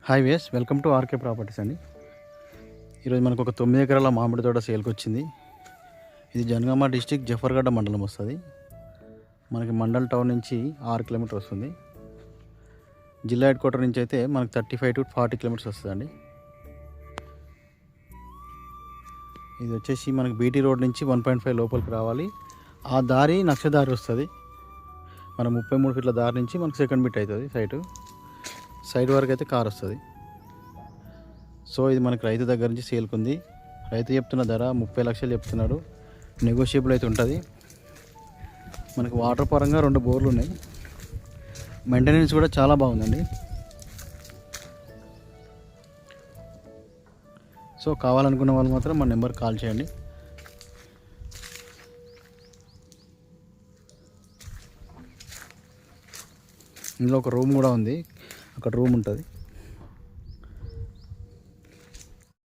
Hi వేస్ welcome to RK properties అండి. ఈరోజు మనకు ఒక 9 ఎకరాల మామిడి తోట సేల్కి వచ్చింది. ఇది జనగామ డిస్టిక్ జఫర్గడ్డ మండలం వస్తుంది. మనకి మండల్ టౌన్ నుంచి 6 కిలోమీటర్ వస్తుంది. జిల్లా హెడ్ క్వార్టర్ నుంచి అయితే మనకు 35 to 40 కిలోమీటర్స్ వస్తుందండి. ఇది వచ్చేసి మనకి బీటీ రోడ్ నుంచి 1.5 లోపలికి రావాలి. ఆ దారి నక్షదారి వస్తుంది. మన 33 ఫీట్ల దారి నుంచి మనకు సెకండ్ బిట్ అవుతుంది. సైడ్ వరకు అయితే కార్ వస్తుంది. సో ఇది మనకి రైతు దగ్గర నుంచి సేల్కుంది. రైతు చెప్తున్న ధర 30 లక్షలు చెప్తున్నాడు. నెగోషియబుల్ అయితే ఉంటుంది. మనకు వాటర్ పరంగా 2 బోర్లు ఉన్నాయి. మెయింటెనెన్స్ కూడా చాలా బాగుందండి. సో కావాలనుకున్న వాళ్ళు మాత్రం మన నెంబర్ కాల్ చేయండి. ఇందులో ఒక రూమ్ కూడా ఉంది. అక్కడ రూమ్ ఉంటుంది.